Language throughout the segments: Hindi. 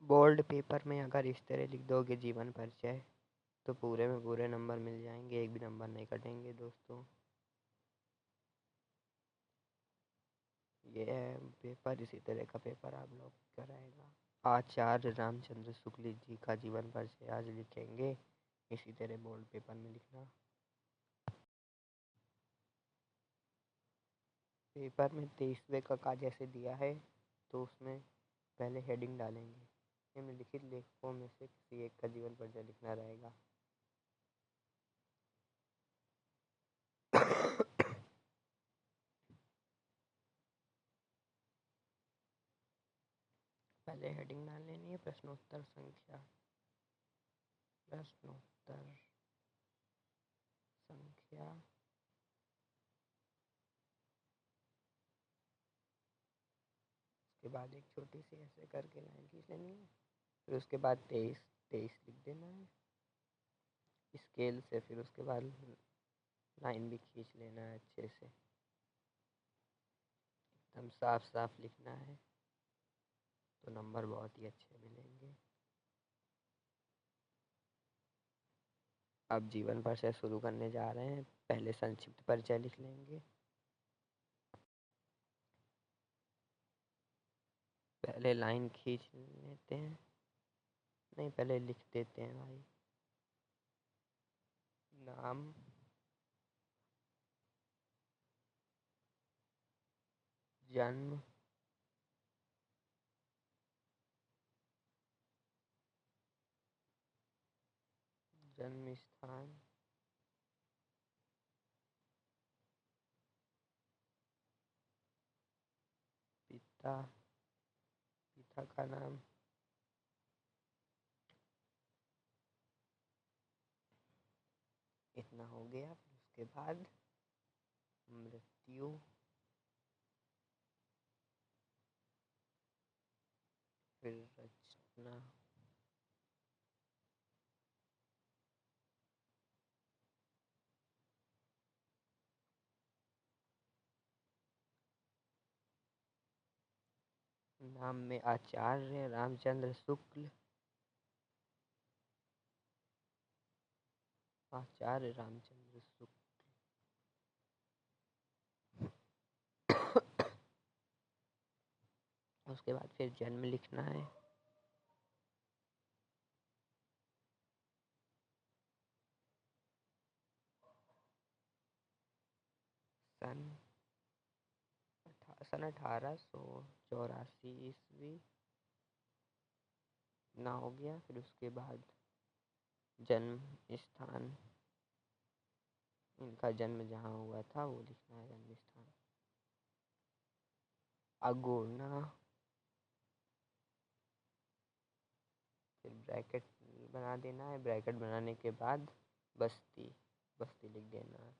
बोल्ड पेपर में अगर इस तरह लिख दोगे जीवन परिचय तो पूरे में पूरे नंबर मिल जाएंगे, एक भी नंबर नहीं कटेंगे दोस्तों। ये है पेपर, इसी तरह का पेपर आप लोग कराएगा। आचार्य रामचंद्र शुक्ल जी का जीवन परिचय आज लिखेंगे, इसी तरह बोल्ड पेपर में लिखना। पेपर में 23वें का जैसे दिया है तो उसमें पहले हेडिंग डालेंगे, निम्नलिखित लेखकों में से किसी एक का जीवन परिचय लिखना रहेगा। पहले हेडिंग डाल लेनी है प्रश्नोत्तर संख्या, प्रश्नोत्तर संख्या उसके बाद एक छोटी सी ऐसे करके लाइन खींच लेनी है, फिर उसके बाद 23 लिख देना है स्केल से, फिर उसके बाद लाइन भी खींच लेना है अच्छे से, एकदम साफ साफ लिखना है तो नंबर बहुत ही अच्छे मिलेंगे। अब जीवन परिचय शुरू करने जा रहे हैं, पहले संक्षिप्त परिचय लिख लेंगे। पहले लाइन खींच लेते हैं, नहीं पहले लिख देते हैं भाई। नाम, जन्म, जन्म स्थान, पिता, पिता का नाम, इतना हो गया। फिर उसके बाद मृत्यु, फिर रचना, नाम में आचार्य रामचंद्र शुक्ल, आचार्य रामचंद्र शुक्ल। उसके बाद फिर जन्म लिखना है, सन 1884 ईस्वी ना हो गया। फिर उसके बाद जन्म स्थान, इनका जन्म जहाँ हुआ था वो लिखना है, जन्म स्थान। अगोना, फिर ब्रैकेट बना देना है, ब्रैकेट बनाने के बाद बस्ती, बस्ती लिख देना है।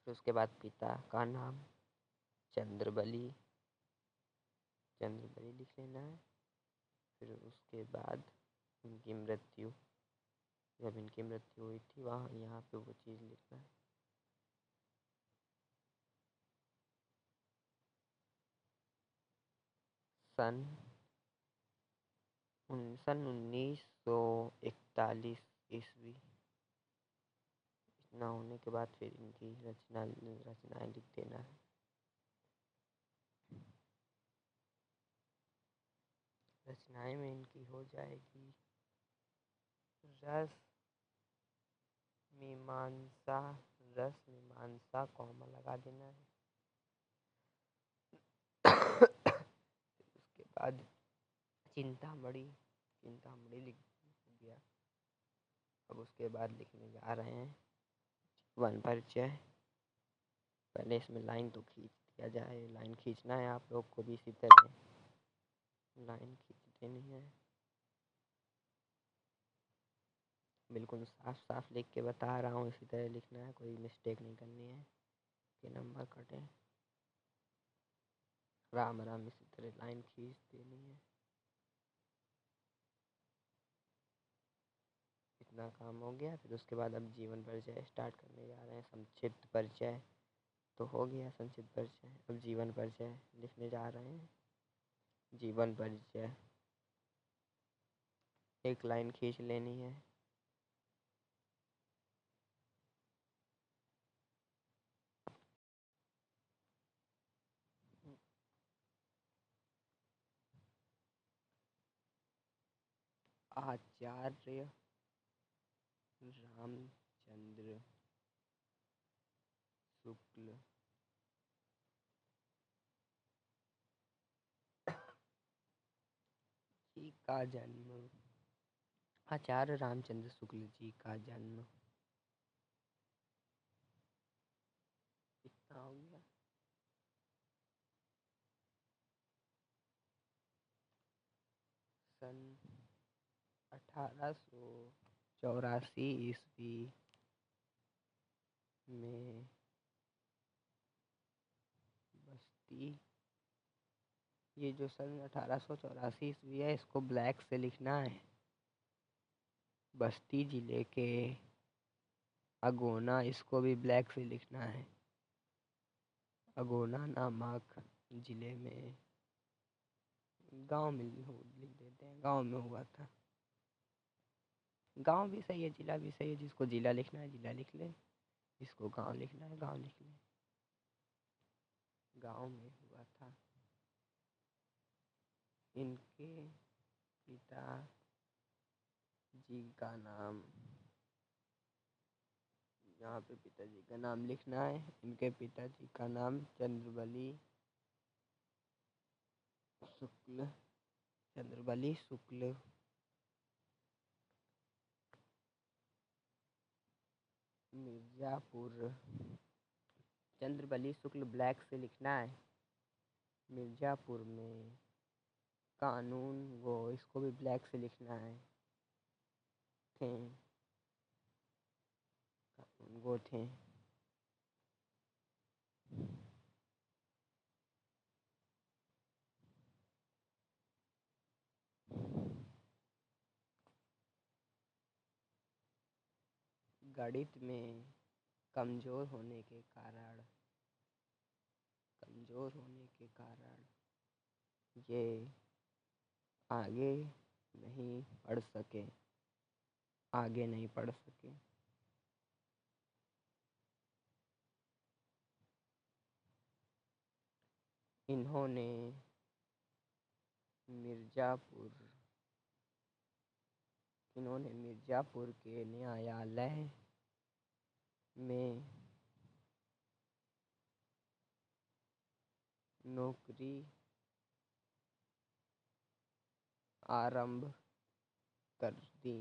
फिर उसके बाद पिता का नाम चंद्रबली, चंद्रबली लिख लेना है। फिर उसके बाद इनकी मृत्यु, जब इनकी मृत्यु हुई थी वहाँ यहाँ पे वो चीज़ लिखना है। सन 1941 ईस्वी, इतना होने के बाद फिर इनकी रचनाएं लिख देना है। रचनाएं में इनकी हो जाएगी रस मीमांसा, रस मीमांसा कॉमा लगा देना है। उसके बाद चिंतामणि, चिंतामणि लिख दिया। अब उसके बाद लिखने जा रहे हैं वन परिचय। पहले इसमें लाइन तो खींच दिया जाए, लाइन खींचना है आप लोग को भी इसी तरह लाइन खींच देनी है, बिल्कुल साफ साफ लिख के बता रहा हूँ, इसी तरह लिखना है, कोई मिस्टेक नहीं करनी है कि नंबर कटे। राम राम, इसी तरह लाइन खींच देनी है। इतना काम हो गया। फिर उसके बाद अब जीवन परिचय स्टार्ट करने जा रहे हैं। संक्षिप्त परिचय तो हो गया, संक्षिप्त परिचय, अब जीवन परिचय लिखने जा रहे हैं। जीवन परिचय एक लाइन खींच लेनी है। आचार्य रामचंद्र शुक्ल जी का जन्म। आचार्य रामचंद्र शुक्ल जी का जन्म कितना हो गया? सन 1884 ईस्वी में बस्ती। ये जो सन 1884 ईस्वी है, इसको ब्लैक से लिखना है। बस्ती जिले के अगोना, इसको भी ब्लैक से लिखना है। अगोना नामक जिले में, गांव में लिख देते हैं, गांव में हुआ था। गांव भी सही है, जिला भी सही है। जिसको जिला लिखना है जिला लिख ले, जिसको गांव लिखना है गांव लिख ले। गांव में हुआ था। इनके पिता जी का नाम, यहाँ पे पिताजी का नाम लिखना है। इनके पिताजी का नाम चंद्रबली शुक्ल, चंद्रबली शुक्ल मिर्जापुर। चंद्रबली शुक्ल ब्लैक से लिखना है। मिर्जापुर में कानून वो, इसको भी ब्लैक से लिखना है। थे कानून वो थे। गणित में कमजोर होने के कारण ये आगे नहीं पढ़ सके। इन्होंने मिर्जापुर के न्यायालय में नौकरी आरंभ कर दी,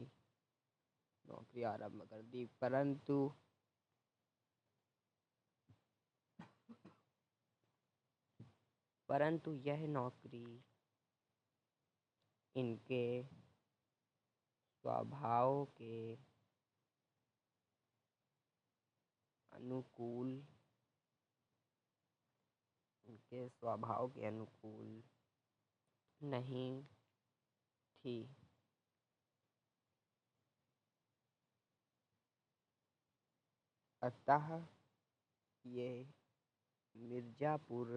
परंतु यह नौकरी इनके स्वभाव के अनुकूल नहीं थी। अतः ये मिर्जापुर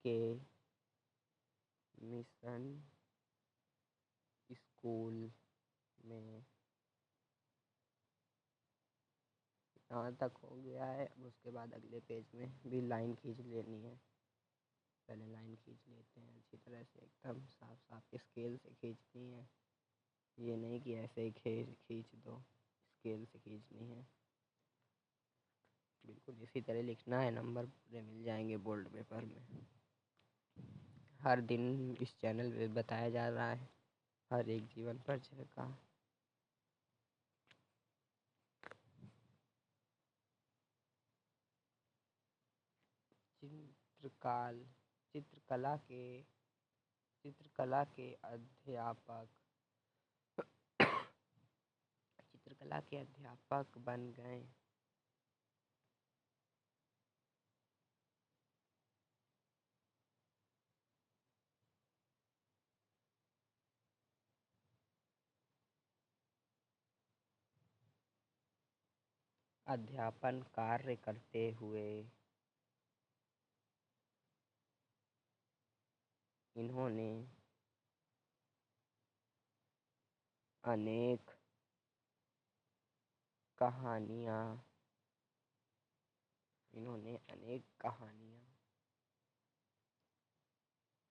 के मिशन स्कूल में, यहाँ तक हो गया है। अब उसके बाद अगले पेज में भी लाइन खींच लेनी है। पहले लाइन खींच लेते हैं अच्छी तरह से, एकदम साफ साफ स्केल से खींचनी है। ये नहीं कि ऐसे ही खींच दो, स्केल से खींचनी है। बिल्कुल इसी तरह लिखना है, नंबर पूरे मिल जाएंगे बोल्ड पेपर में। हर दिन इस चैनल पे बताया जा रहा है हर एक जीवन परिचय का। चित्रकला के अध्यापक बन गए। अध्यापन कार्य करते हुए इन्होंने अनेक कहानियाँ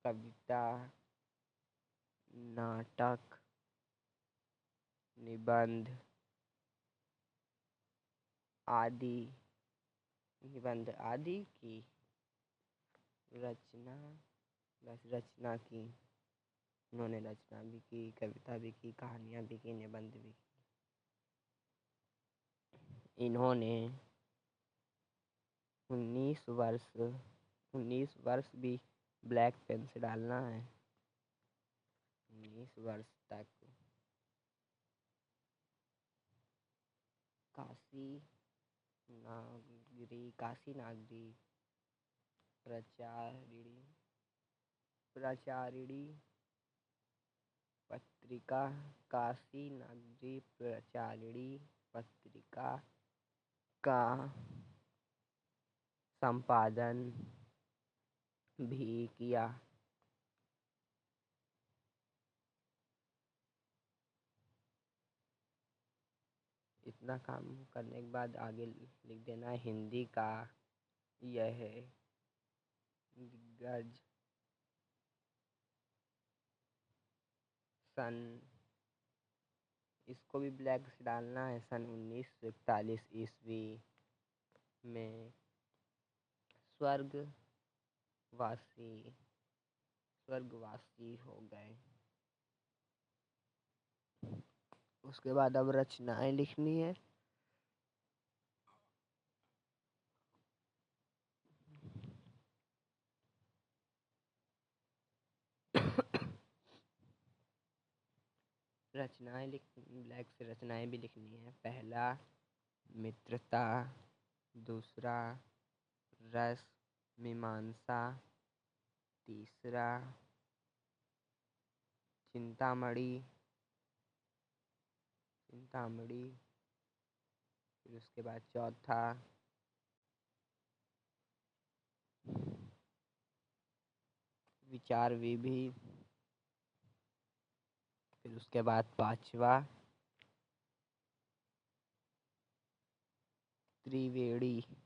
कविता, नाटक, निबंध आदि की रचना की। उन्होंने रचना भी की, कविता भी की, कहानियाँ भी की, निबंध भी की। इन्होंने 19 वर्ष भी ब्लैक पेन से डालना है, 19 वर्ष तक काशी नागरी प्रचारिणी पत्रिका, काशी नागरी प्रचारिणी पत्रिका का संपादन भी किया। इतना काम करने के बाद आगे लिख देना है, हिंदी का यह दिग्गज इसको भी ब्लैक से डालना है, सन 1941 ईस्वी में स्वर्गवासी हो गए। उसके बाद अब रचनाएं लिखनी है। ब्लैक से रचनाएं भी लिखनी है। पहला मित्रता, दूसरा रस मीमांसा, तीसरा चिंतामणि, फिर उसके बाद चौथा विचार विधि, फिर उसके बाद पांचवा त्रिवेणी